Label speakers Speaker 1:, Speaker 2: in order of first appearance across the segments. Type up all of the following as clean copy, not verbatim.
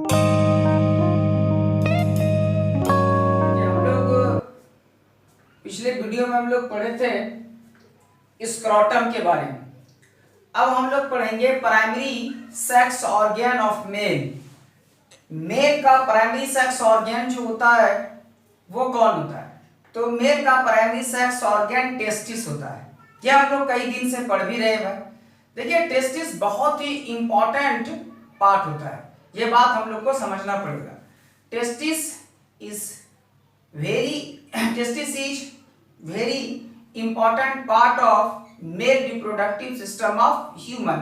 Speaker 1: हम लोग पिछले वीडियो में हम लोग पढ़े थे स्क्रोटम के बारे में। अब हम लोग पढ़ेंगे primary sex organ of male. Male का प्राइमरी सेक्स ऑर्गन जो होता है वो कौन होता है? तो मेल का प्राइमरी सेक्स ऑर्गन टेस्टिस होता है। ये हम लोग कई दिन से पढ़ भी रहे हैं। देखिए, टेस्टिस बहुत ही इंपॉर्टेंट पार्ट होता है, ये बात हम लोग को समझना पड़ेगा। Testis is very important part of male reproductive system of human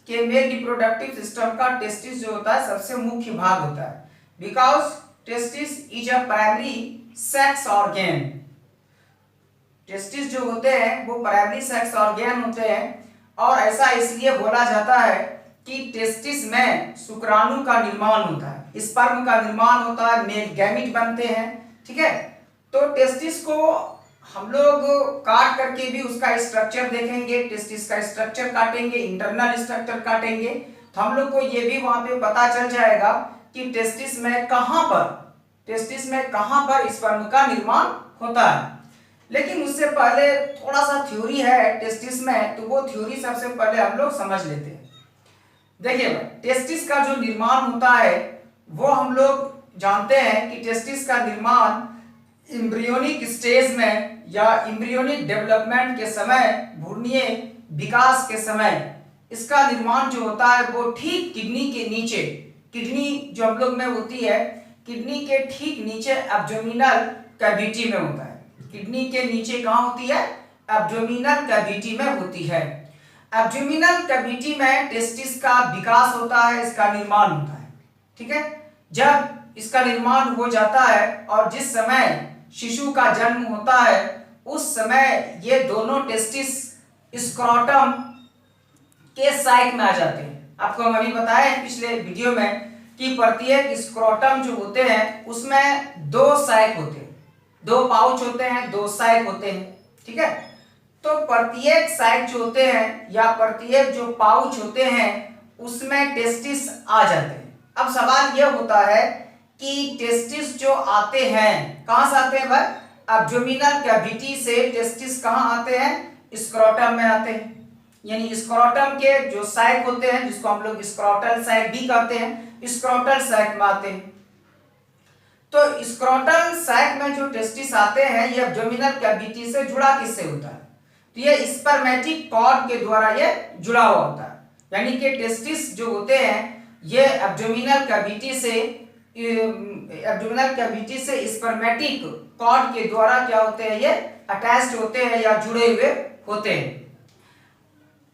Speaker 1: के मेल रिप्रोडक्टिव सिस्टम का टेस्टिस जो होता है सबसे मुख्य भाग होता है। Because testis is a primary sex organ. Testis जो होते हैं वो प्राइमरी सेक्स ऑर्गन होते हैं, और ऐसा इसलिए बोला जाता है कि टेस्टिस में शुक्राणु का निर्माण होता है, स्पर्म का निर्माण होता है, मेल गैमिट बनते हैं। ठीक है, तो टेस्टिस को हम लोग काट करके भी उसका स्ट्रक्चर देखेंगे, टेस्टिस का स्ट्रक्चर काटेंगे, इंटरनल स्ट्रक्चर काटेंगे, तो हम लोग को ये भी वहां पे पता चल जाएगा कि टेस्टिस में कहां पर स्पर्म का निर्माण होता है। लेकिन उससे पहले थोड़ा सा थ्योरी है टेस्टिस में, तो वो थ्योरी सबसे पहले हम लोग समझ लेते हैं। देखिए, टेस्टिस का जो निर्माण होता है वो हम लोग जानते हैं कि टेस्टिस का निर्माण एम्ब्रियोनिक स्टेज में या एम्ब्रियोनिक डेवलपमेंट के समय, भ्रूणीय विकास के समय इसका निर्माण जो होता है वो ठीक किडनी के नीचे, किडनी जो हम लोग में होती है, किडनी के ठीक नीचे एब्डोमिनल कैविटी में होता है। किडनी के नीचे कहाँ होती है? एब्डोमिनल कैविटी में होती है। एब्डोमिनल कैविटी में टेस्टिस का विकास होता है, इसका निर्माण होता है। ठीक है, जब इसका निर्माण हो जाता है और जिस समय शिशु का जन्म होता है उस समय ये दोनों टेस्टिस स्क्रोटम के साइक में आ जाते हैं। आपको हम अभी बताए पिछले वीडियो में कि प्रत्येक स्क्रोटम जो होते हैं उसमें दो साइक होते हैं, दो पाउच होते हैं, दो साइक होते हैं। ठीक है, तो प्रत्येक साइक जो होते हैं या प्रत्येक जो पाउच होते हैं उसमें टेस्टिस आ जाते हैं। अब सवाल यह होता है कि टेस्टिस जो आते हैं कहां से आते हैं भाई? एब्डोमिनल कैविटी से टेस्टिस कहां आते हैं? स्क्रोटम में आते हैं। यानी स्क्रोटम के जो साइक होते हैं, जिसको हम लोग स्क्रोटल साइक भी कहते हैं, स्क्रोटल साइक में आते हैं। तो स्क्रोटल साइक में जो टेस्टिस आते हैं ये एब्डोमिनल कैविटी से जुड़ा किससे होता है? तो ये स्पर्मेटिक कॉर्ड के द्वारा ये जुड़ा हुआ होता है। यानी कि टेस्टिस जो होते हैं ये एब्डोमिनल कैविटी से स्पर्मेटिक कॉर्ड के द्वारा क्या होते हैं? ये अटैच्ड होते हैं या जुड़े हुए होते हैं।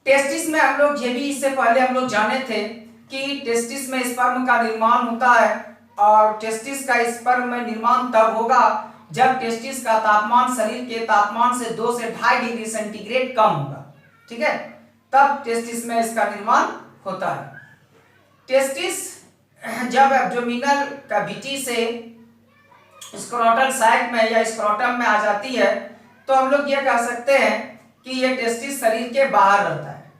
Speaker 1: टेस्टिस में हम लोग ये भी इससे पहले हम लोग जाने थे कि टेस्टिस में स्पर्म का निर्माण होता है, और टेस्टिस का स्पर्म में निर्माण तब होगा जब टेस्टिस का तापमान शरीर के तापमान से 2 से 2.5 डिग्री सेंटीग्रेड कम होगा। ठीक है, तब टेस्टिस में इसका निर्माण होता है। टेस्टिस जब एब्डोमिनल कैविटी से स्क्रोटल साइक में या स्क्रोटम में आ जाती है तो हम लोग ये कह सकते हैं कि ये टेस्टिस शरीर के बाहर रहता है।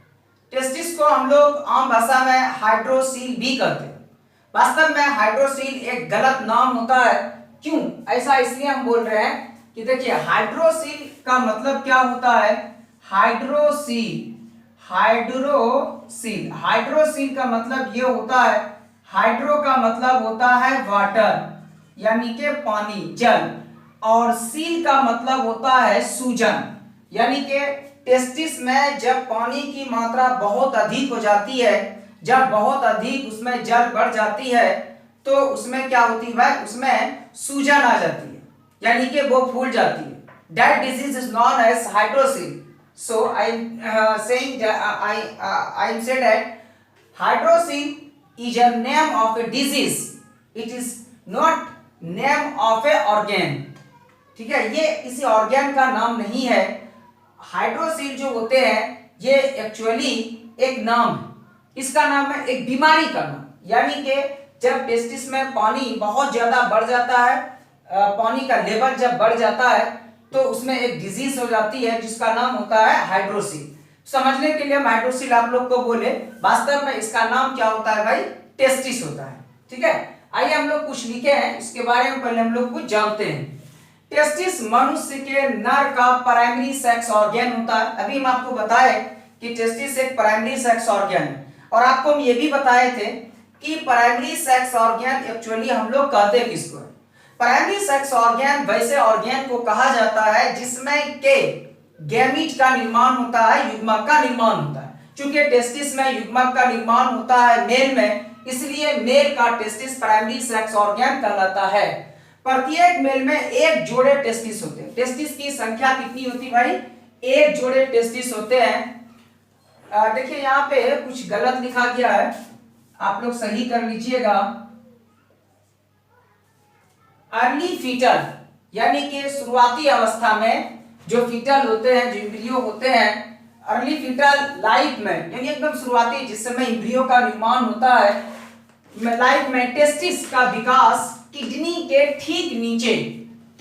Speaker 1: टेस्टिस को हम लोग आम भाषा में हाइड्रोसील भी कहते हैं। वास्तव में हाइड्रोसील एक गलत नाम होता है। क्यों ऐसा? इसलिए हम बोल रहे हैं कि देखिए, हाइड्रोसील का मतलब क्या होता है? हाइड्रोसील का मतलब ये होता है, हाइड्रो का मतलब होता है वाटर यानी कि पानी, जल, और सील का मतलब होता है सूजन। यानी कि टेस्टिस में जब पानी की मात्रा बहुत अधिक हो जाती है, जब बहुत अधिक उसमें जल बढ़ जाती है तो उसमें क्या होती है? उसमें सूजन आ जाती है, यानी कि वो फूल जाती है। That disease is known as hydrocele. So I am say that hydrocele is a name of a disease. It is not name of a organ. ठीक है, ये किसी ऑर्गन का नाम नहीं है। हाइड्रोसील जो होते हैं ये एक्चुअली एक नाम है, इसका नाम है एक बीमारी का नाम। यानी कि जब टेस्टिस में पानी बहुत ज्यादा बढ़ जाता है, पानी का लेवल जब बढ़ जाता है तो उसमें एक डिजीज हो जाती है जिसका नाम होता है हाइड्रोसील। समझने के लिए हम हाइड्रोसील आप लोग को बोले, वास्तव में इसका नाम क्या होता है भाई? टेस्टिस होता है। ठीक है, आइए हम लोग कुछ लिखे हैं इसके बारे में, पहले हम लोग कुछ जानते हैं। टेस्टिस मनुष्य के नर का प्राइमरी सेक्स ऑर्गन होता है। अभी हम आपको बताए कि टेस्टिस एक प्राइमरी सेक्स ऑर्गन है, और आपको हम ये भी बताए थे कि प्राइमरी सेक्स ऑर्गन एक्चुअली हम लोग कहते हैं किसको? प्राइमरी सेक्स ऑर्गन वैसे ऑर्गन को कहा जाता है जिसमें के गैमीट का निर्माण होता है, युग्मक का निर्माण होता है। चूंकि टेस्टिस में युग्मक का निर्माण होता है मेल में, इसलिए मेल का टेस्टिस प्राइमरी सेक्स ऑर्गन कहलाता है। प्रत्येक मेल में एक जोड़े टेस्टिस होते हैं। टेस्टिस की संख्या कितनी होती है भाई? एक जोड़े टेस्टिस होते हैं। देखिए यहाँ पे कुछ गलत लिखा गया है, आप लोग सही कर लीजिएगा। अर्ली फीटल यानी कि शुरुआती अवस्था में जो फीटल होते हैं, जो एम्ब्रियो होते हैं, अर्ली फीटल लाइफ में यानी एकदम शुरुआती जिस समय एम्ब्रियो का निर्माण होता है, लाइफ में टेस्टिस का विकास किडनी के ठीक नीचे,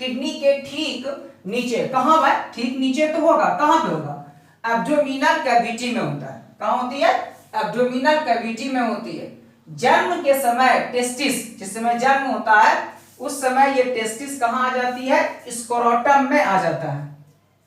Speaker 1: किडनी के ठीक नीचे, कहां है? ठीक नीचे तो होगा, कहां पे होगा? एब्डोमिनल कैविटी में होता है। कहां होती है? एब्डोमिनल कैविटी में होती है। जन्म के समय टेस्टिस, जिस समय जन्म होता है उस समय ये टेस्टिस कहां आ जाती है? स्क्रोटम में आ जाता है।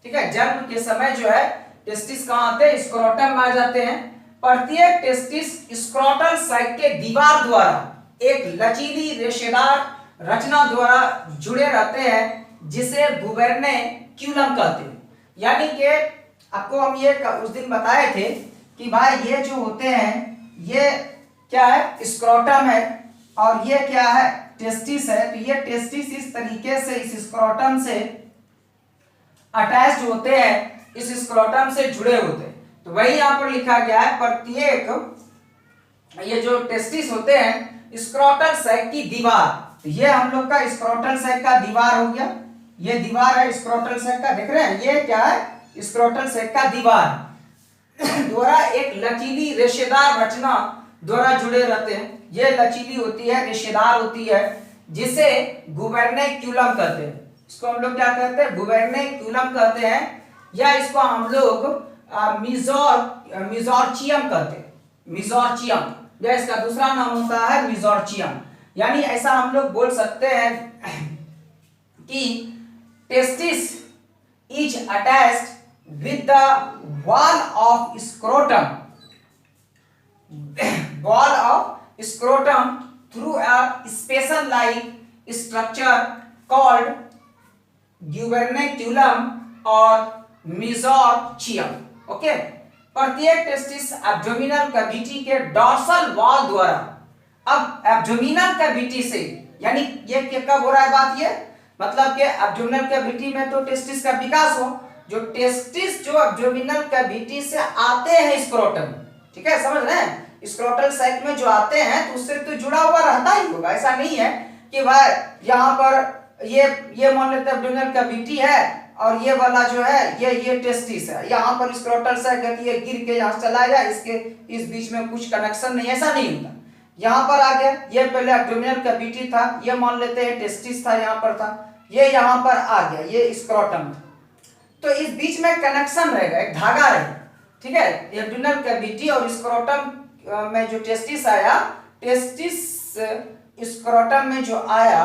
Speaker 1: ठीक है, जन्म के समय जो है टेस्टिस कहां आते हैं? स्क्रोटम में आ जाते हैं। प्रत्येक टेस्टिस स्क्रोटल साइट के दीवार द्वारा एक लचीली रेशेदार रचना द्वारा जुड़े रहते हैं, जिसे गुबर्नेक्युलम कहते हैं। यानी कि आपको हम ये उस दिन बताए थे कि भाई ये जो होते हैं ये क्या है? स्क्रोटम है, और ये क्या है? टेस्टिस है। तो ये टेस्टिस इस तरीके से इस स्क्रोटम से अटैच्ड होते हैं, इस स्क्रोटम से जुड़े होते हैं। तो वही यहाँ पर लिखा गया है, प्रत्येक ये जो टेस्टिस होते हैं स्क्रोटल सैक की दीवार, तो ये हम लोग का स्क्रोटल सैक का दीवार हो गया। ये दीवार है स्क्रोटल सैक का, देख रहे हैं? ये क्या है? स्क्रोटल सैक का दीवार द्वारा एक लचीली रेशेदार रचना द्वारा जुड़े रहते हैं। ये लचीली होती है, रेशेदार होती है, जिसे गुबर्नेक्युलम कहते हैं। इसको हम लोग क्या कहते हैं? गुबर्नेक्युलम कहते हैं, या इसको हम लोग मिजोर्चियम कहते हैं। मिजोर्चियम, या इसका दूसरा नाम होता है मिजोर्चियम। यानी ऐसा हम लोग बोल सकते हैं कि testis is attached with the wall of scrotum, wall of scrotum through a special like structure called gubernaculum or mesorchium. Okay, प्रत्येक टेस्टिस एब्डोमिनल कैविटी के डॉर्सल वॉल द्वारा, अब एब्डोमिनल कैविटी से, यानी ये कब हो रहा है बात? ये मतलब कि एब्डोमिनल कैविटी में तो टेस्टिस का विकास हो, जो टेस्टिस जो एब्डोमिनल कैविटी से आते हैं स्क्रोटम, ठीक है, समझ रहे हैं? स्क्रोटल साइट में जो आते हैं तो उससे तो जुड़ा हुआ रहता ही होगा। ऐसा नहीं है कि भाई यहाँ पर ये मान लेते हैं एब्डोमिनल कैविटी है और ये वाला जो है ये टेस्टिस है, यहाँ पर स्क्रोटल साइट है, ये गिर के यहाँ चला गया, इसके इस बीच में कुछ कनेक्शन नहीं, ऐसा नहीं होता। यहाँ पर आ गया, ये पहले एब्डोमिनल कैविटी था, ये मान लेते हैं टेस्टिस था, यहाँ पर था, ये यहाँ पर आ गया, ये स्क्रोटम था, तो इस बीच में कनेक्शन रहेगा, एक धागा रहेगा। ठीक है, एब्डोमिनल कैविटी और स्क्रोटम में जो टेस्टिस आया, टेस्टिस स्क्रोटम में जो आया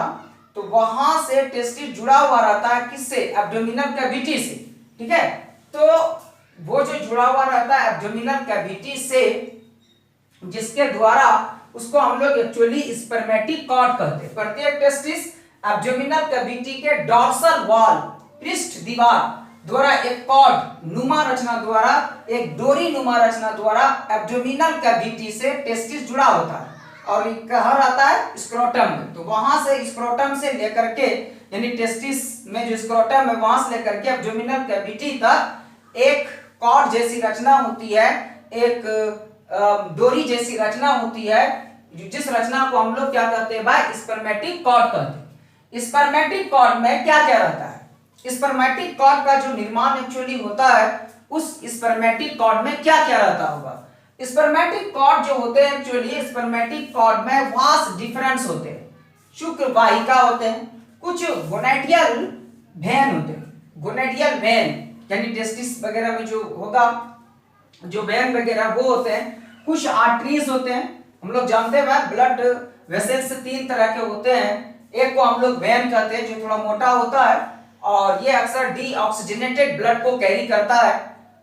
Speaker 1: तो वहां से टेस्टिस जुड़ा हुआ रहता है, किससे? एब्डोमिनल कैविटी से। ठीक है, तो वो जो जुड़ा हुआ रहता है एब्डोमिनल कैविटी से, जिसके द्वारा उसको हम लोग एक्चुअली स्पर्मेटिक कॉर्ड कहते हैं। प्रत्येक टेस्टिस एब्डोमिनल कैविटी के डॉर्सल वॉल, पृष्ठ दीवार द्वारा एक कॉर्ड नुमा रचना द्वारा, एक डोरी नुमा रचना द्वारा एब्डोमिनल कैविटी से टेस्टिस जुड़ा होता है, और कहाँ रहता है? स्क्रोटम में। तो वहां से स्क्रोटम से लेकर के, यानी टेस्टिस में जो स्क्रोटम है वहां से लेकर के एब्डोमिनल कैविटी तक एक कॉर्ड जैसी रचना होती है, एक डोरी जैसी रचना होती है, जिस रचना को हम लोग क्या कहते हैं भाई? स्पर्मेटिक कॉर्ड कहते हैं। स्पर्मेटिक कॉर्ड में क्या क्या रहता है? स्पर्मेटिक कॉर्ड का जो निर्माण एक्चुअली होता है, उस स्पर्मेटिक कॉर्ड में क्या क्या रहता होगा? स्पर्मेटिक कॉर्ड जो होते हैं एक्चुअली, स्पर्मेटिक कॉर्ड में वास डिफरेंस होते हैं, शुक्र वाहिका होते हैं, कुछ गोनेडियल वेन होते हैं। गोनेडियल वेन यानी टेस्टिस वगैरह में जो होगा, जो वेन वगैरह वो होते हैं, कुछ आर्टरीज होते हैं, हम लोग जानते हैं ब्लड वेसल्स तीन तरह के होते हैं। एक को हम लोग वेन कहते हैं जो थोड़ा मोटा होता है और ये अक्सर डीऑक्सीजनेटेड ब्लड को कैरी करता है।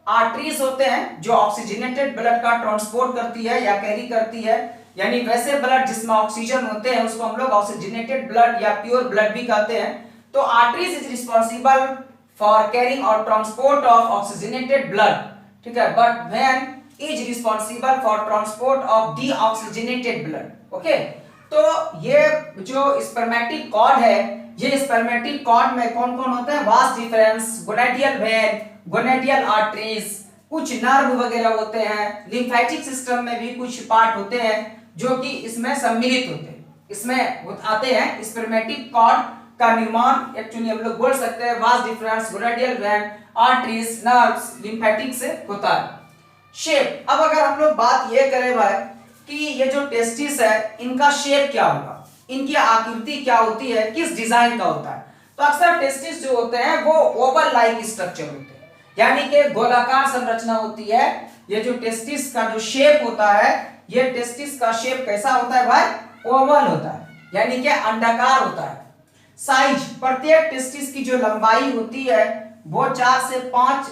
Speaker 1: आर्टरीज होते हैं जो ऑक्सीजनेटेड ब्लड का ट्रांसपोर्ट करती है या कैरी करती है, यानी वैसे ब्लड जिसमें ऑक्सीजन होते हैं उसको हम लोग ऑक्सीजनेटेड ब्लड या प्योर ब्लड भी कहते हैं। तो arteries is responsible for carrying और ट्रांसपोर्ट ऑफ ऑक्सीजनेटेड ब्लड, ठीक है, but when is responsible for transport of deoxygenated blood. Okay, तो ये जो स्पर्मेटिक कॉर्ड है, ये स्पर्मेटिक कॉर्ड में कौन कौन होते हैं? Vas deferens, gonadal when, गोनाडियल arteries, कुछ नर्व वगैरह होते हैं, लिम्फेटिक सिस्टम में भी कुछ पार्ट होते हैं जो कि इसमें सम्मिलित होते हैं, इसमें आते हैं। स्पर्मेटिक कॉर्ड का निर्माण एक्चुअली हम लोग बोल सकते हैं vas deferens, gonadal vein, arteries, nerves, lymphatic से होता है। शेप, अब अगर हम लोग बात ये करें भाई कि ये जो टेस्टिस है इनका शेप क्या होगा, इनकी आकृति क्या होती है, किस डिजाइन का होता है? तो अक्सर टेस्टिस जो होते हैं वो ओवल लाइक स्ट्रक्चर होते हैं, यानी कि गोलाकार संरचना होती है। ये जो टेस्टिस का जो शेप होता है, ये टेस्टिस का शेप कैसा होता है भाई? ओवल होता है, यानी कि अंडाकार होता है। साइज, प्रत्येक टेस्टिस की जो लंबाई होती है वो 4 से 5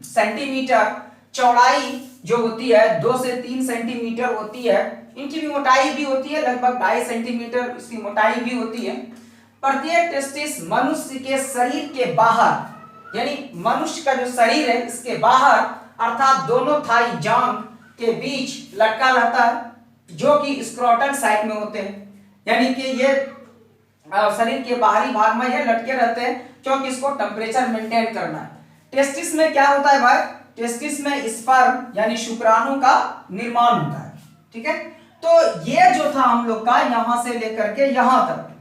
Speaker 1: सेंटीमीटर, चौड़ाई जो होती है 2 से 3 सेंटीमीटर होती है। इनकी भी मोटाई भी होती है, लगभग 2.5 सेंटीमीटर इसकी मोटाई भी होती है। प्रत्येक टेस्टिस मनुष्य के शरीर के बाहर, यानी मनुष्य का जो शरीर है इसके बाहर अर्थात दोनों थाई जांघ के बीच लटका रहता है, जो कि स्क्रोटल साइड में होते हैं, यानी कि ये शरीर के बाहरी भाग में ये लटके रहते हैं क्योंकि इसको टेम्परेचर मेंटेन करना है। टेस्टिस में क्या होता है भाई? टेस्टिस में स्पर्म यानी शुक्राणु का निर्माण होता है, ठीक है। तो ये जो था हम लोग का यहां से लेकर के यहां तक,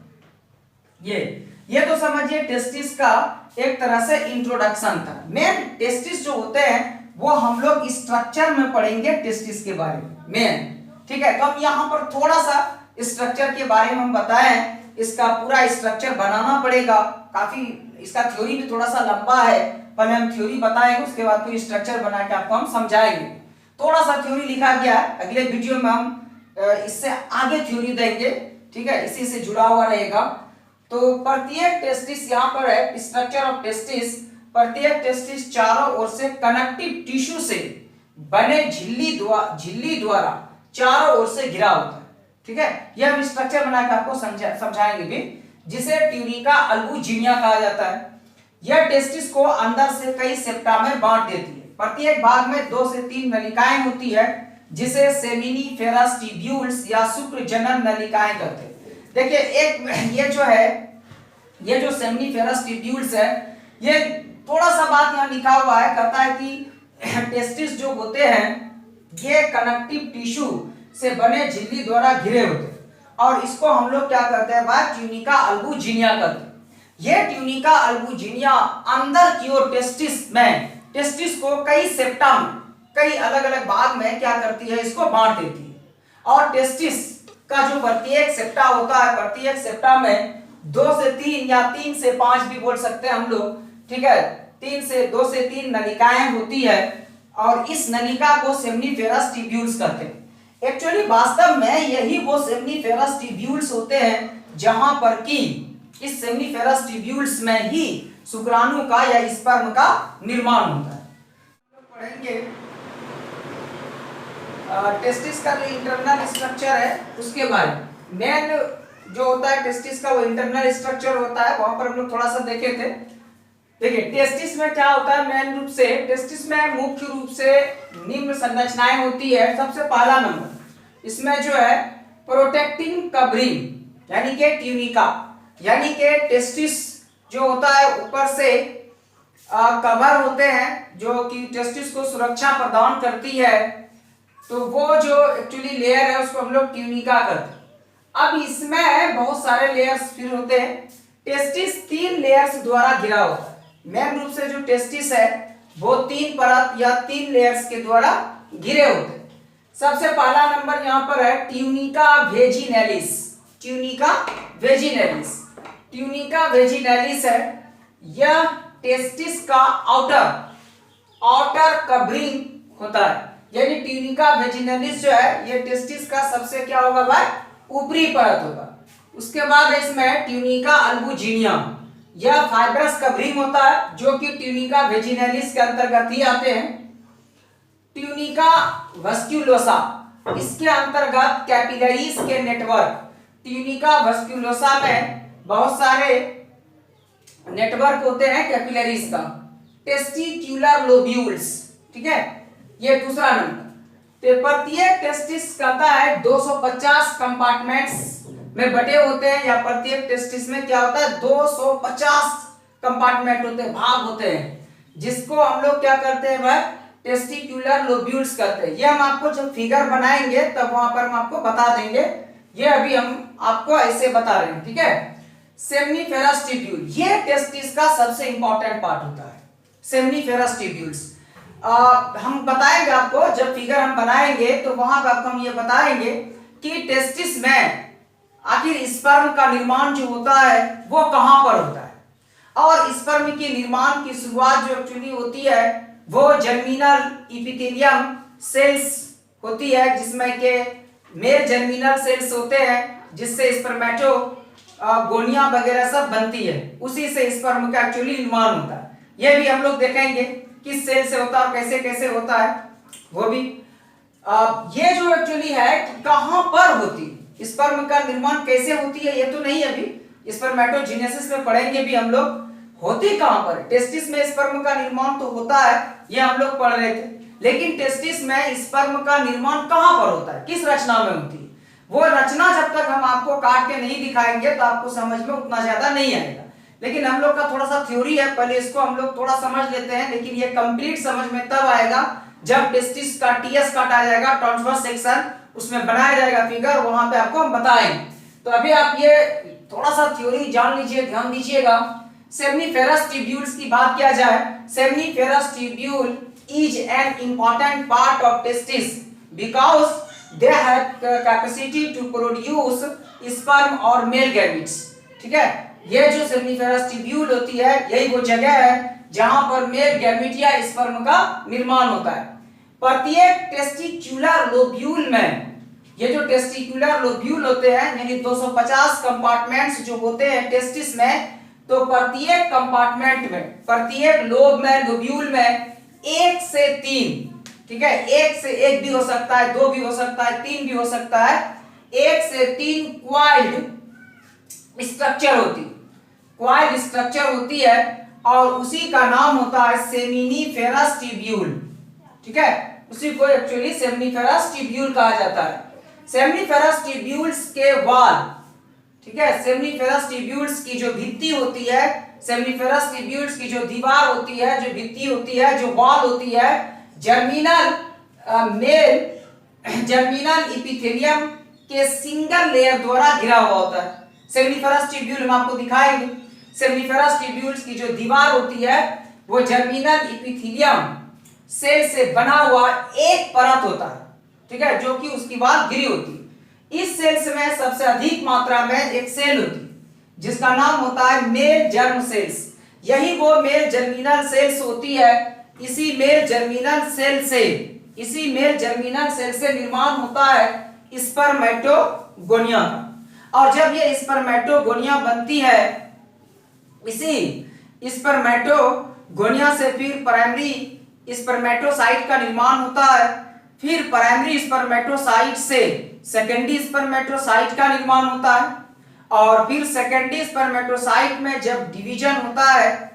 Speaker 1: ये तो समझिए टेस्टिस का एक तरह से इंट्रोडक्शन था। मेन टेस्टिस जो होते हैं वो हम लोग स्ट्रक्चर में पढ़ेंगे टेस्टिस के बारे में मेन, ठीक है। तो यहां पर थोड़ा सा स्ट्रक्चर के बारे में हम बताएं, इसका पूरा स्ट्रक्चर बनाना पड़ेगा, काफी इसका थ्योरी भी थोड़ा सा लंबा है, पहले हम थ्योरी बताएंगे उसके बाद फिर स्ट्रक्चर बना के आपको हम समझाएंगे। थोड़ा सा थ्योरी लिखा गया है, अगले वीडियो में हम इससे आगे थ्योरी देंगे, ठीक है, इसी से जुड़ा हुआ रहेगा। तो प्रत्येक टेस्टिस यहाँ पर है, स्ट्रक्चर ऑफ टेस्टिस। प्रत्येक टेस्टिस चारों ओर से कनेक्टिव टिश्यू से बने झिल्ली द्वारा चारों ओर से घिरा होता है, ठीक है। यह हम स्ट्रक्चर बनाकर आपको समझाएंगे भी, जिसे ट्यूनिका अल्बुजिनिया कहा जाता है। यह टेस्टिस को अंदर से कई सेप्टा में बांट देती है। प्रत्येक भाग में 2 से 3 नलिकाएं होती है, जिसे सेमिनिफेरस ट्यूब्यूल्स या शुक्र जनन नलिकाएं कहते हैं। देखिए एक ये जो सेमिनिफेरस ट्यूब्यूल्स है, ये थोड़ा सा बात यहाँ लिखा हुआ है, कहता है कि टेस्टिस जो होते हैं ये कनेक्टिव टिश्यू से बने झिल्ली द्वारा घिरे होते हैं, और इसको हम लोग क्या करते हैं भाई? ट्यूनिका अल्बुजिनिया कहते हैं। ये ट्यूनिका अल्बुजिनिया अंदर की ओर टेस्टिस को कई सेप्टा में, कई अलग अलग भाग में क्या करती है? इसको बांट देती है। और टेस्टिस का जो प्रत्येक सेप्टा होता है, प्रत्येक सेप्टा में 2 से 3 या 3 से 5 भी बोल सकते हैं हम लोग, ठीक है, 2 से 3 नलिकाएं होती है, और इस नलिका को सेमिनिफेरस ट्यूब्यूल्स कहते हैं। एक्चुअली वास्तव में यही वो सेमिनिफेरस ट्यूब्यूल्स होते हैं जहां पर कि इस सेमिनिफेरस ट्यूब्यूल्स में ही शुक्राणु का या स्पर्म का निर्माण होता है। पढ़ेंगे टेस्टिस का जो इंटरनल स्ट्रक्चर है उसके बारे में। मेन जो होता है टेस्टिस का वो इंटरनल स्ट्रक्चर होता है, वहां पर हम लोग थोड़ा सा देखे थे। देखिए टेस्टिस में क्या होता है, मेन रूप से टेस्टिस में मुख्य रूप से निम्न संरचनाएं होती है। सबसे पहला नंबर इसमें जो है प्रोटेक्टिंग कवरिंग, यानी कि ट्यूनिका, यानी कि टेस्टिस जो होता है ऊपर से कवर होते हैं जो कि टेस्टिस को सुरक्षा प्रदान करती है, तो वो जो एक्चुअली लेयर है उसको हम लोग ट्यूनिका कहते हैं। अब इसमें बहुत सारे लेयर्स फिर होते हैं। टेस्टिस 3 लेयर्स द्वारा घिरा होता है। मेन रूप से जो टेस्टिस है वो 3 परत या 3 लेयर्स के द्वारा घिरे होते हैं। सबसे पहला नंबर यहाँ पर है ट्यूनिका वेजिनैलिस। ट्यूनिका वेजिनैलिस, ट्यूनिका वेजिनैलिस है, यह टेस्टिस का आउटर कवरिंग होता है, यानी ट्यूनिका वेजिनलिस जो है ये टेस्टिस का सबसे क्या होगा भाई, ऊपरी परत होगा। उसके बाद इसमें ट्यूनिका अल्बुजिनिया, यह फाइब्रस कवरिंग होता है जो कि ट्यूनिका वेजिनलिस के अंतर्गत ही आते हैं। ट्यूनिका वस्क्युलोसा, इसके अंतर्गत कैपिलरीज के नेटवर्क, ट्यूनिका वस्क्युलोसा में बहुत सारे नेटवर्क होते हैं कैपिलरीज का। टेस्टिक्युलर लोब्यूल्स, ठीक है, ये दूसरा नंबर। तो प्रत्येक टेस्टिस कहता है 250 कंपार्टमेंट्स में बटे होते हैं, या प्रत्येक टेस्टिस में क्या होता है 250 कंपार्टमेंट होते हैं, भाग होते हैं, जिसको हम लोग क्या करते हैं भाई, टेस्टिक्युलर लोब्यूल्स कहते हैं। ये हम आपको जब फिगर बनाएंगे तब वहां पर हम आपको बता देंगे, ये अभी हम आपको ऐसे बता रहे हैं, ठीक है। सेमनीफेरस ट्यूब्यूल, ये टेस्टिस का सबसे इंपॉर्टेंट पार्ट होता है, सेमनीफेरस ट्यूब्यूल्स। हम बताएंगे आपको, जब फिगर हम बनाएंगे तो वहां पर आपको हम ये बताएंगे कि टेस्टिस में आखिर स्पर्म का निर्माण जो होता है वो कहां पर होता है, और स्पर्म के निर्माण की शुरुआत जो एक्चुअली होती है वो जर्मिनल इपिथेलियम सेल्स होती है, जिसमें के मेल जर्मिनल सेल्स होते हैं, जिससे स्पर्मेटो गोनिया वगैरह सब बनती है, उसी से स्पर्म का एक्चुअली निर्माण होता है। ये भी हम लोग देखेंगे किस सेल से होता है और कैसे कैसे होता है वो भी। ये जो एक्चुअली है कि कहां पर होती है स्पर्म का निर्माण, कैसे होती है ये तो नहीं, अभी स्पर्मेटोजेनेसिस में पढ़ेंगे भी हम लोग, होती कहां पर। टेस्टिस में स्पर्म का निर्माण तो होता है, ये हम लोग पढ़ रहे थे, लेकिन टेस्टिस में स्पर्म का निर्माण कहां पर होता है, किस रचना में होती है, वो रचना जब तक हम आपको काट के नहीं दिखाएंगे तो आपको समझ में उतना ज्यादा नहीं आएगा। लेकिन हम लोग का थोड़ा सा थ्योरी है, पहले इसको हम लोग थोड़ा समझ लेते हैं, लेकिन ये कंप्लीट समझ में तब आएगा जब टेस्टिस का टीएस काटा जाएगा, ट्रांसवर्स सेक्शन, उसमें बनाया जाएगा फिगर, वहां पे आपको हम बताएंगे। तो अभी आप ये थोड़ा सा थ्योरी जान लीजिए, ध्यान दीजिएगा। सेमनीफेरस ट्यूब्यूल्स की बात किया जाए, seminiferous tubule is an important part of testis because they have capacity to produce sperm और मेल गैमेट्स, ठीक है। ये जो सेमनीफेरस ट्यूब्यूल होती है यही वो जगह है जहां पर मेल गैमेट या स्पर्म का निर्माण होता है। प्रत्येक टेस्टिक्युलर लोब्यूल में, ये जो टेस्टिक्युलर लोब्यूल होते हैं यानी 250 कंपार्टमेंट्स जो होते हैं टेस्टिस में, तो प्रत्येक कंपार्टमेंट में, प्रत्येक लोब में, लोब्यूल में 1 से 3, ठीक है, 1 से 1 भी हो सकता है, 2 भी हो सकता है, 3 भी हो सकता है, 1 से 3 क्वाइल्ड स्ट्रक्चर होती, क्वाइल्ड स्ट्रक्चर होती है, और उसी का नाम होता है सेमिनीफेरस ट्यूब्यूल, ठीक है, उसी को एक्चुअली सेमनीफेरस ट्यूब्यूल कहा जाता है। सेमनीफेरस ट्यूब्यूल्स के वाल, ठीक है, सेमनीफेरस ट्यूब्यूल्स की जो भित्ति होती है, सेमनीफेरस ट्यूब्यूल्स की जो दीवार होती है, जो भित्ति होती है, जो वॉल होती है, जर्मिनल मेल जर्मिनल इपिथेलियम के सिंगल लेयर द्वारा घिरा हुआ होता है। सेमनीफेरस ट्यूब्यूल हम आपको दिखाएंगे, सेमनीफेरस ट्यूब्यूल्स की जो दीवार होती है वो जर्मिनल इपिथेलियम सेल से बना हुआ एक परत होता है, ठीक है, जो कि उसकी वॉल घिरी होती है। इस सेल्स में सबसे अधिक मात्रा में एक सेल होती है जिसका नाम होता है मेल जर्म सेल्स, यही वो मेल जर्मिनल सेल्स होती है। इसी मेल जर्मिनल सेल से, इसी मेल जर्मिनल सेल से निर्माण होता है स्पर्मेटोगोनिया का, और जब ये स्पर्मेटोगोनिया बनती है, इसी स्पर्मेटोगोनिया से फिर प्राइमरी स्पर्मेटोसाइट का निर्माण होता है, फिर प्राइमरी स्पर्मेटोसाइट से सेकेंडरी स्पर्मेटोसाइट का निर्माण होता है, और फिर सेकेंडरी स्पर्मेटोसाइट में जब डिवीजन होता है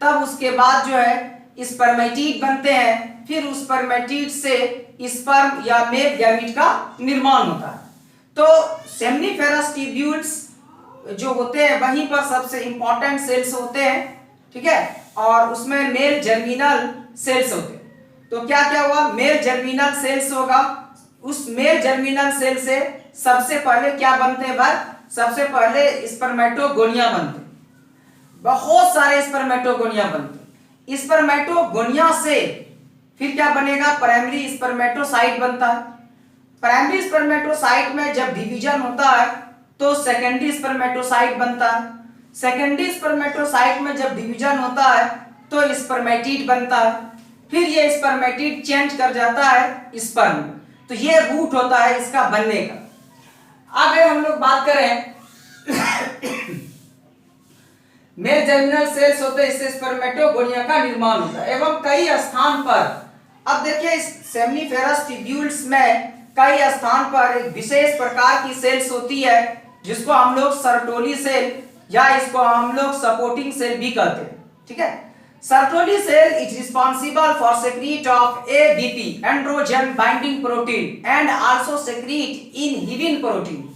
Speaker 1: तब उसके बाद जो है स्पर्मेटिड बनते हैं, फिर उस स्पर्मेटिड से स्पर्म या मेल गैमेट का निर्माण होता है। तो सेमनीफेरस ट्यूब्यूल्स जो होते हैं वहीं पर सबसे इंपॉर्टेंट सेल्स होते हैं, ठीक है, और उसमें मेल जर्मिनल सेल्स होते हैं। तो क्या क्या हुआ, मेल जर्मिनल सेल्स होगा, उस मेल जर्मिनल सेल से सबसे पहले क्या बनते हैं भाई, सबसे पहले स्पर्मेटोगोनिया बनते हैं, बहुत सारे स्पर्मेटोगोनिया बनते हैं। स्पर्मेटोगोनिया से फिर क्या बनेगा, प्राइमरी स्पर्मेटोसाइट बनता है। प्राइमरी स्पर्मेटोसाइट में जब डिवीजन होता है तो सेकेंडरी स्पर्मेटोसाइट बनता है। सेकेंडरी स्पर्मेटोसाइट में जब डिवीजन होता है तो स्पर्मेटिड बनता है। फिर ये स्पर्मेटिड चेंज कर जाता है स्पर्म। तो ये रूट होता है इसका बनने का। आगे हम लोग बात करें मेल जर्मिनल सेल्स होते हैं, इससे स्पर्मेटोगोनिया का निर्माण होता है एवं कई स्थान पर। अब देखिए इस सेमनीफेरस ट्यूब्यूल्स में कई स्थान पर एक विशेष प्रकार की सेल्स होती है जिसको हम लोग सर्टोली सेल या इसको हम लोग सपोर्टिंग सेल भी कहते हैं। ठीक है, Sertoli cell is responsible for secrete of ABP androgen binding protein and also secrete inhibin protein.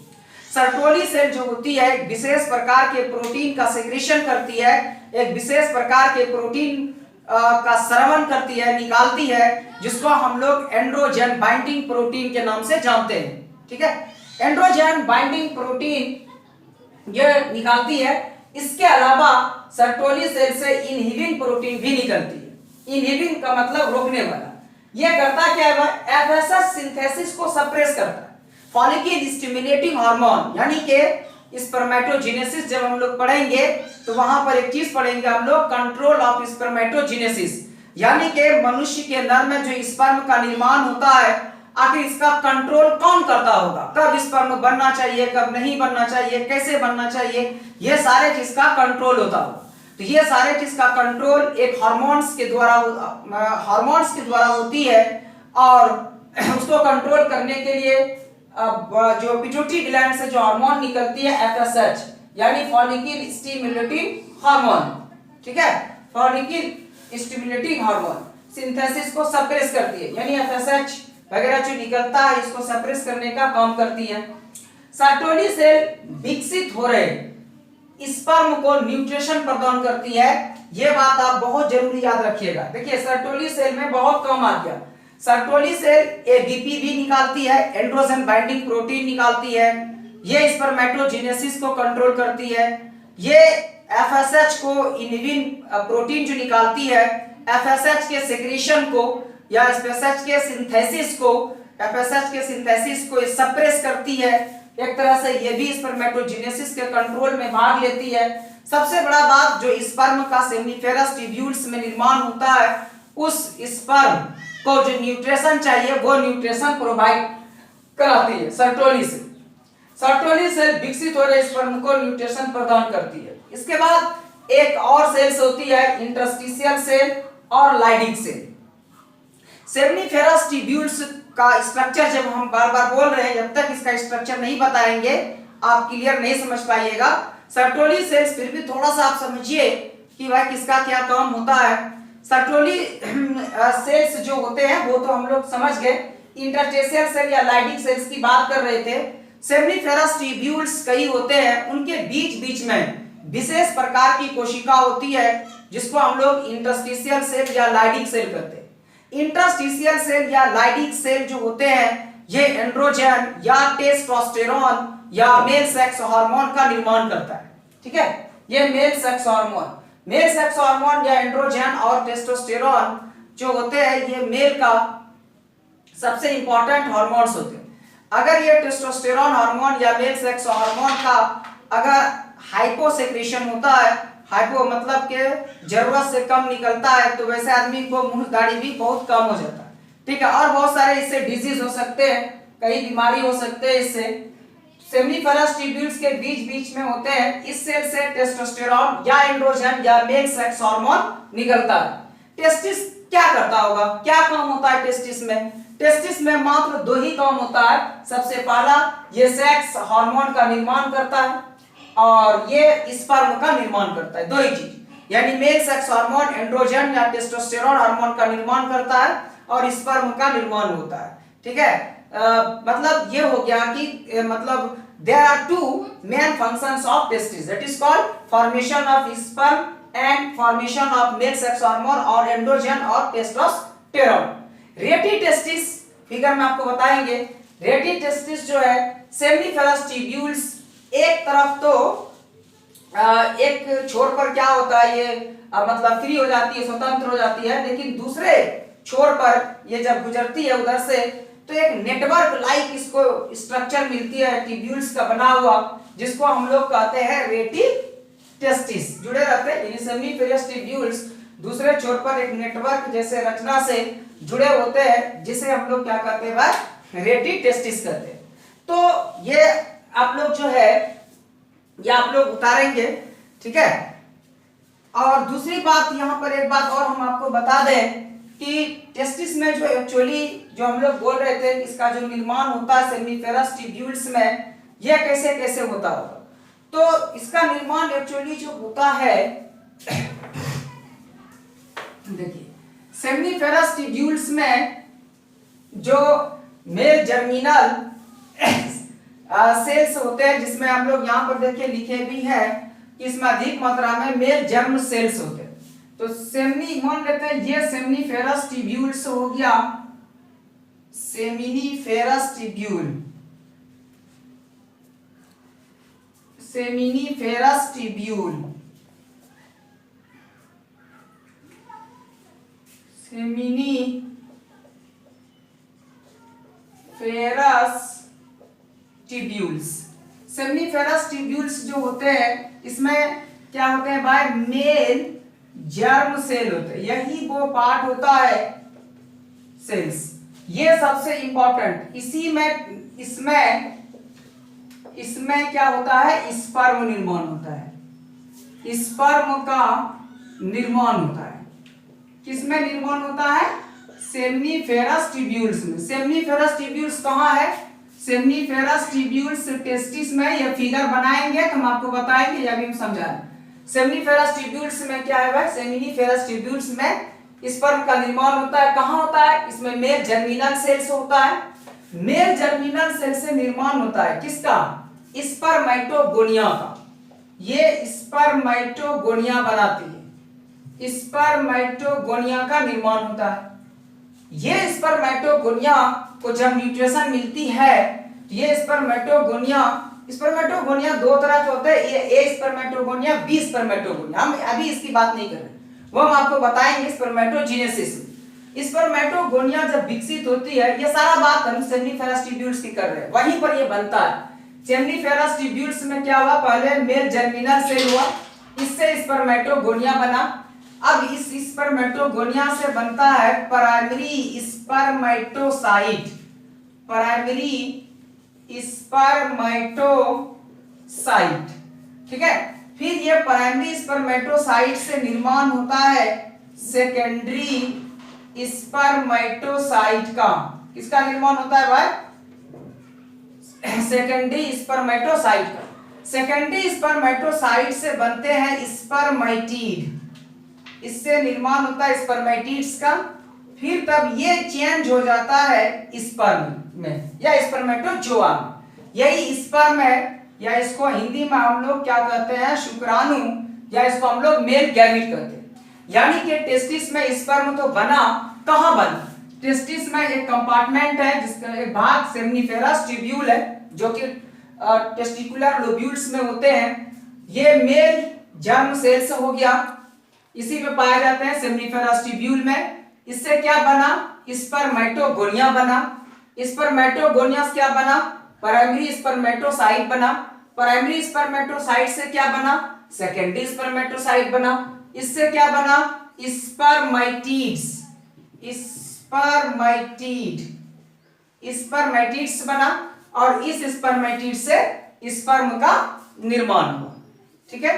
Speaker 1: Sertoli cell जो होती है एक विशेष प्रकार के प्रोटीन का सेक्रेशन करती है, एक विशेष प्रकार के प्रोटीन का स्रवण करती है, निकालती है, जिसको हम लोग एंड्रोजन बाइंडिंग प्रोटीन के नाम से जानते हैं। ठीक है, एंड्रोजन बाइंडिंग प्रोटीन ये निकालती है। इसके अलावा सर्टोली सेल से इनहिबिन प्रोटीन भी निकलती है। इनहिबिन का मतलब रोकने वाला। यह करता क्या है, एफएसएच सिंथेसिस को सप्रेस करता है। फॉलिकल स्टिमुलेटिंग हार्मोन यानी कि स्पर्मेटोजेनेसिस जब हम लोग पढ़ेंगे तो वहां पर एक चीज पढ़ेंगे हम लोग, कंट्रोल ऑफ स्पर्मेटोजेनेसिस, यानी कि मनुष्य के अंदर में जो स्पर्म का निर्माण होता है आखिर इसका कंट्रोल कौन करता होगा, कब स्पर्म बनना चाहिए, कब नहीं बनना चाहिए, कैसे बनना चाहिए, ये सारे चीज का कंट्रोल होता होगा। तो ये सारे चीज का कंट्रोल एक हार्मोन्स के द्वारा होती है और उसको कंट्रोल करने के लिए जो पिट्यूटरी ग्लैंड से जो हार्मोन निकलती है एफएसएच यानी फॉलिकल स्टिमुलेटिंग हार्मोन। ठीक है, फॉलिकल स्टिमुलेटिंग हार्मोन सिंथेसिस को सप्रेस करती है, यानी एफएसएच वगैरह जो निकलता है इसको सप्रेस करने का काम करती है। सर्टोली सेल विकसित हो रहे स्पर्म को न्यूट्रिशन प्रदान करती है। यह बात आप बहुत जरूरी याद रखिएगा। देखिए सर्टोली सेल में बहुत कम आ गया। सर्टोली सेल एबीपी भी निकालती है, एंड्रोजन बाइंडिंग प्रोटीन निकालती है, ये स्पर्मेटोजेनेसिस को कंट्रोल करती है, ये एफएसएच को इनहिबिन प्रोटीन जो निकालती है एफएसएच के सेक्रेशन को या एफएसएच के सिंथेसिस को सप्रेस करती है। एक तरह से ये भी स्पर्मेटोजेनेसिस के कंट्रोल में भाग लेती है। सबसे बड़ा बात, जो स्पर्म का सेमनीफेरस ट्यूब्यूल्स में निर्माण होता है उस स्पर्म को जो न्यूट्रिशन चाहिए वो न्यूट्रिशन प्रोवाइड कराती है सर्टोली सेल। सर्टोली सेल विकसित हो रहे स्पर्म को न्यूट्रिशन प्रदान करती है। इसके बाद एक और सेल्स होती है इंटरस्टिशियल सेल और लाइडिंग सेल। सेमनीफेरस ट्यूब्यूल्स का स्ट्रक्चर जब हम बार बार बोल रहे हैं, जब तक इसका स्ट्रक्चर नहीं बताएंगे आप क्लियर नहीं समझ पाइएगा। सर्टोली सेल्स फिर भी थोड़ा सा आप समझिए कि भाई किसका क्या काम होता है। सर्टोली सेल्स जो होते हैं वो तो हम लोग समझ गए। इंटरस्टिशियल सेल या लाइडिंग सेल्स की बात कर रहे थे। सेमनीफेरस ट्यूब्यूल्स कई होते हैं, उनके बीच बीच में विशेष प्रकार की कोशिका होती है जिसको हम लोग इंटरस्टिशियल सेल या लाइडिंग सेल कहते हैं। इंटरस्टिशियल सेल या लाइडिंग सेल जो होते हैं ये एंड्रोजन या टेस्टोस्टेरोन या मेल सेक्स हार्मोन का निर्माण करता है। ठीक है, ये मेल सेक्स हार्मोन या एंड्रोजन और टेस्टोस्टेरोन जो होते हैं ये मेल का सबसे इंपॉर्टेंट हार्मोन्स होते हैं। अगर ये टेस्टोस्टेरोन हार्मोन या मेल सेक्स हार्मोन का अगर हाइपोसेक्रेशन होता है, हाइपो मतलब के जरूरत से कम निकलता है, तो वैसे आदमी को मुंह दाढ़ी भी बहुत कम हो जाता है। ठीक है, और बहुत सारे इससे डिजीज हो सकते हैं, कई बीमारी हो सकते हैं इससे। सेमनीफेरस ट्यूब्यूल्स के बीच बीच में होते हैं, इस सेल से टेस्टोस्टेरोन या एंड्रोजन या मेल सेक्स हार्मोन निकलता है। टेस्टिस क्या करता होगा, क्या काम होता है टेस्टिस में? टेस्टिस में मात्र दो ही काम होता है। सबसे पहला ये सेक्स हार्मोन का निर्माण करता है और ये स्पर्म का निर्माण करता है, दो ही चीज, यानी मेल सेक्स हार्मोन एंड्रोजन या टेस्टोस्टेरोन हार्मोन का निर्माण करता है और स्पर्म का निर्माण होता है। ठीक है, मतलब ये हो गया कि मतलब there are two main functions of testis, that is called formation of sperm and formation of male sex hormone और एंड्रोजन और टेस्टोस्टेरोन। रेटी टेस्टिस फिगर में आपको बताएंगे। रेटी टेस्टिस जो है सेमनीफेरस ट्यूब्यूल्स एक तरफ तो एक छोर पर क्या होता है ये मतलब फ्री हो जाती है, स्वतंत्र हो जाती है, लेकिन दूसरे छोर पर ये जब गुजरती है उधर से तो एक नेटवर्क लाइक इसको स्ट्रक्चर मिलती है ट्यूब्यूल्स का बना हुआ, जिसको हम लोग कहते हैं रेटी टेस्टिस। जुड़े रहते हैं सेमनीफेरस ट्यूब्यूल्स दूसरे छोर पर एक नेटवर्क जैसे रचना से जुड़े होते हैं, जिसे हम लोग क्या कहते हैं भाई, रेडी टेस्टिस कहते हैं। तो ये आप लोग जो है ये आप लोग उतारेंगे, ठीक है। और दूसरी बात, यहाँ पर एक बात और हम आपको बता दें कि टेस्टिस में जो एक्चुअली जो हम लोग बोल रहे थे, इसका जो निर्माण होता है सेमिनिफेरस ट्यूब्यूल्स में, यह कैसे कैसे होता होगा। तो इसका निर्माण एक्चुअली जो होता है, देखिए सेमिनिफेरस ट्यूब्यूल्स में जो मेल जर्मिनल सेल्स होते हैं, जिसमें हम लोग यहाँ पर देखिए लिखे भी हैं कि इसमें अधिक मात्रा में मेल जर्म सेल्स होते हैं। तो सेमिनी मान लेते हैं ये सेमिनिफेरस ट्यूब्यूल्स हो गया, seminiferous tubule, seminiferous tubule, seminiferous tubules. Seminiferous tubules जो होते हैं, इसमें क्या होते हैं भाई, मेल जर्म सेल होते हैं, यही वो पार्ट होता है सेल्स, ये सबसे इंपॉर्टेंट। इसी में इसमें क्या होता है, स्पर्म निर्माण होता है, स्पर्म का निर्माण होता है। किसमें निर्माण होता है, सेमिनिफेरस ट्यूब्यूल्स में। सेमिनिफेरस ट्यूब्यूल्स कहाँ है, सेमिनिफेरस ट्यूब्यूल्स टेस्टिस में। ये फिगर बनाएंगे तो हम आपको बताएंगे, या भी हम समझा रहे हैं। सेमिनिफेरस ट्यूब्यूल्स में क्या है भाई, सेमिनिफेरस ट्यूब्यूल्स में स्पर्म का निर्माण होता है। कहाँ होता है, इसमें मेल जर्मिनल सेल्स होता है। मेल जर्मिनल सेल से निर्माण होता है किसका, स्पर्मेटोगोनिया का। ये स्पर्मेटोगोनिया बनाती है, स्पर्मेटोगोनिया का निर्माण होता है। ये स्पर्मेटोगोनिया को जब न्यूट्रिशन मिलती है, ये स्पर्मेटोगोनिया दो तरह के होते हैं, ए स्पर्मेटोगोनिया, बी स्पर्मेटोगोनिया। हम अभी इसकी बात नहीं कर रहे, वो हम आपको बताएंगे स्पर्मेटोजेनेसिस। स्पर्मेटोगोनिया जब विकसित होती है, ये सारा बात हम सेमिनिफेरस ट्यूब्यूल्स की कर रहे हैं, वहीं पर ये बनता है। सेमिनिफेरस ट्यूब्यूल्स में क्या हुआ, पहले मेल जर्मिनल सेल हुआ, इससे स्पर्मेटोगोनिया बना। अब इस स्पर्मेटोगोनिया से बनता है प्राइमरी स्पर्मेटोसाइट, प्राइमरी स्पर्मेटोसाइट, ठीक है। फिर ये प्राइमरी स्पर्मेटोसाइट से निर्माण होता है सेकेंडरी स्पर्मेटोसाइट का। किसका निर्माण होता है भाई, सेकेंडरी स्पर्मेटोसाइट का। सेकेंडरी स्पर्मेटोसाइट से बनते हैं स्पर्मेटिड, इससे निर्माण होता है स्पर्मेटिड्स का। फिर तब ये चेंज हो जाता है स्पर्म में या स्पर्मेटोजोआ में। यही स्पर्म है, या इसको हिंदी में हम लोग क्या कहते हैं, शुक्राणु, या इसको हम लोग मेल गैमीट कहते हैं। यानी कि टेस्टिस में स्पर्म तो बना, कहां बना, टेस्टिस में एक कंपार्टमेंट है जिसका एक भाग सेमिनिफेरस ट्यूब्यूल है, जो कि टेस्टिकुलर लोब्यूल्स में होते हैं। ये मेल जर्म सेल्स हो गया, इसी में पाए जाते हैं सेमिनिफेरस ट्यूब्यूल में। इससे क्या बना, स्पर्मेटोगोनिया बना। स्पर्मेटोगोनिया से क्या बना, प्राइमरी स्पर्मेटोसाइट बना। प्राइमरी स्पर्मेटोसाइट से क्या बना, सेकेंडरी स्पर्मेटोसाइट बना। इससे क्या बना, स्पर्मेटिड्स, स्पर्मेटिड्स बना। और इस स्पर्मेटिड से स्पर्म का निर्माण हुआ, ठीक है।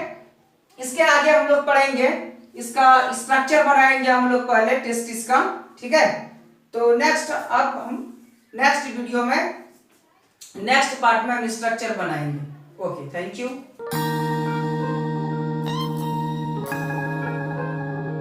Speaker 1: इसके आगे हम लोग पढ़ेंगे, इसका स्ट्रक्चर बनाएंगे हम लोग पहले टेस्टिस का, ठीक है। तो नेक्स्ट, अब हम नेक्स्ट वीडियो में नेक्स्ट पार्ट में हम स्ट्रक्चर बनाएंगे। Okay, thank you.